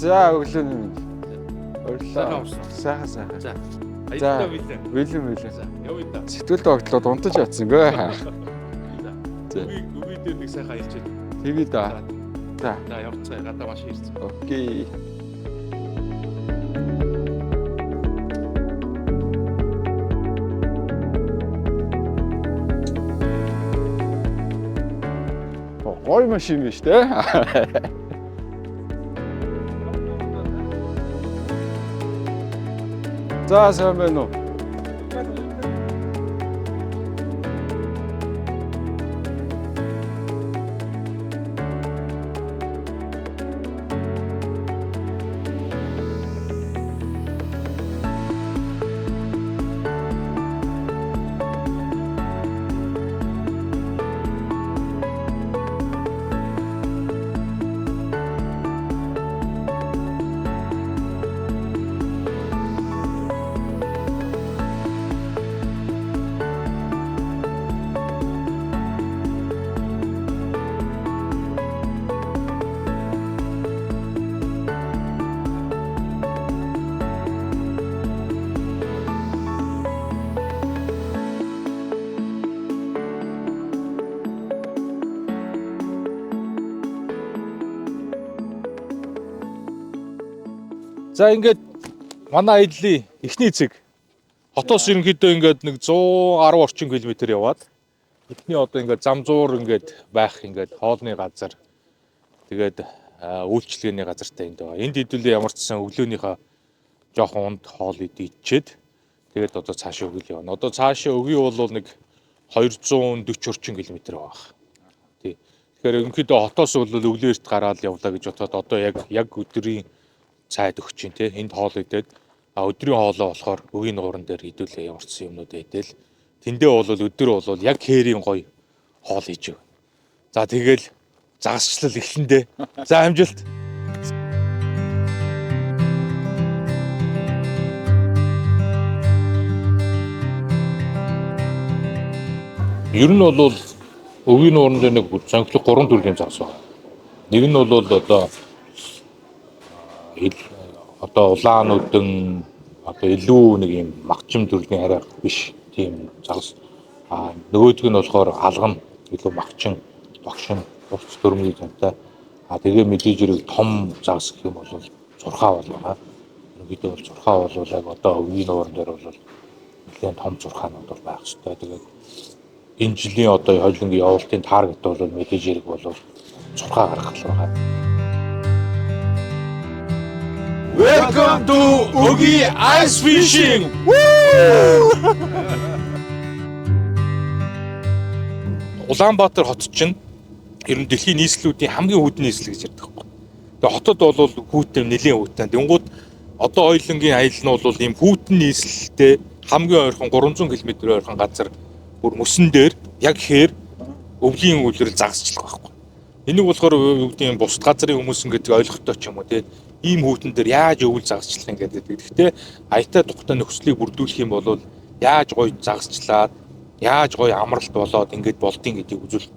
За өглөө минь. Өглөө. Сайхан. За. Аяллаа Millennium. За. Явъя та. Сэтгэл тогтлоод унтаж ятсангүй. За. Өгий дээр нэг сайхан аялж байна. Тэгээ да. За. За явцгаа гадаа маш ирсэн. Окей. Гой машин биш те. За сайн байна уу? За ингээд манай аяллын эхний цэг хотоос ерөнхийдөө ингээд нэг 110 орчим километр яваад эхний одоо ингээд зам зуур ингээд байх ингээд хоолны газар тэгээд үйлчилгээний газартай энд байгаа. Энд хэдүүлээ ямар ч сан өглөөнийхөө жоохон унд хоол идчихээд тэгээд одоо цаашаа Өгий явна. Одоо цаашаа Өгий бол нэг 240 орчим километр байгаа. Тий. Тэгэхээр ерөнхийдөө хотоос бол өглөө эрт гараад явлаа гэж бодоход одоо яг өдрийн цайд өгч чинь те энд хоол идээд өдрийн хоолоо болохоор Өгий нууран дээр хэдүүлээ ямарчсан юмнууд идэл тэндээ бол өдөр бол яг хээрийн гоё хоол хийж өг. За тэгэл загасчлал эхлэндээ. За амжилт. Ер нь бол Өгий нууран дээр нэг сонирхолтой 3 төрлийн загас байна. Нэг нь бол одоо улаан өдөн одоо илүү нэг юм магчим төрлийн арай биш тийм загас. Нөгөөх нь болохоор алган илүү магчин, багшин, урт төрмний тантай. Тэгээ мэдээж хэрэг том загас гэх юм бол зурхаа бол байгаа. Ерөнхийдөө бол зурхаа бол яг одоо Өгий нууран дээр бол нэлээд том зурхаанууд бол байх ёстой. Тэгээд энэ жилийн одоо хоёулангийн явуултын таргет бол мэдээж хэрэг бол зурхаа гаргах л байгаа. Welcome to Өгий Ice Fishing. Улаанбаатар хот чинь ер нь дэлхийн нийслэлүүдийн хамгийн хүүдэн нийслэл гэж ярьдаг байхгүй. Тэгээ хотод бол хүүтэн нэлийн хүүтэн. Тэнгууд одоо хоёулангийн аялал нь бол ийм хүүтэн нийслэлтэй хамгийн ойрхон 300 км ойрхон газар бүр мөсөн дээр яг хээр өвлийн үйлрэл загасчлах байхгүй. Энийг болохоор юу гэдэг юм бусад газрын хүмүүс ингээд ойлгохтой ч юм уу тийм ийм хүүтэн дээр яаж өвөл загасчлах юм гэдэг. Гэхдээ аятай тухтай нөхцөлийг бүрдүүлэх юм бол яаж гоё загасчлаад яаж гоё амралт болоод ингэж болдгийг гэдгийг үзүүл.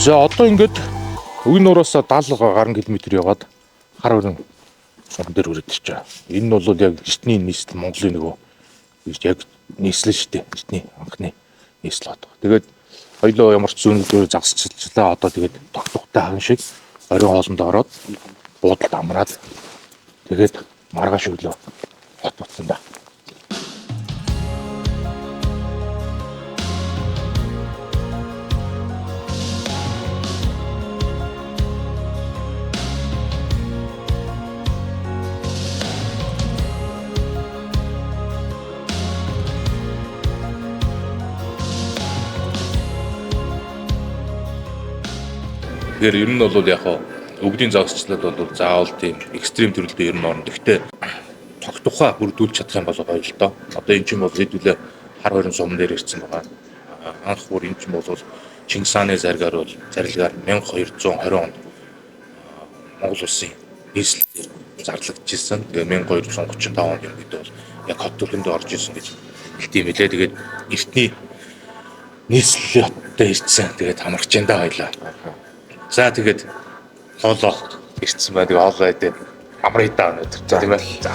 За одоо ингээд Өгий нуураас 70 гаруй км яваад хар өрн сон дээр үрээд ирчихэ. Энэ нь бол яг эртний нийслэл Монголын нөгөө яг нийслэл шүү дээ. Эртний анхны нийслэл одоо. Тэгээд хоёлоо ямар ч зүүнлөөр загасчлалаа одоо тэгээд тогтохтой хан шиг оройн хоолнд ороод буудалд амраад тэгээд маргааш өглөө хот буцсан да. Тэгэхээр ер нь бол яг өвгдийн загасчлал бол заавал тийм экстрим төрөлдөө ер нь орно. Гэхдээ тогтухаа бүрдүүлж чадах юм бол гоё л доо. Одоо энэ ч юм бол хэдүүлээ хар хорин сум дээр ирсэн байгаа. Анх бүр энэ ч юм бол Чингис хааны заргаар бол зарилгаар 1220 онд Монгол улсын нийслэлээр зарлагдчихсан. Тэгээ 1235 онд юм гэдэг бол яг хот төрөндөө орж ирсэн гэж хэлтийм билээ. Тэгээд эртний нийслэлийн хоттой ирсэн. Тэгээд хамрагч энэ хоёлаа. За тэгээд хоолоо ирсэн бай. Тэгээд хоолоо идээд амраа идаа өнөдөр тийм ээ. За.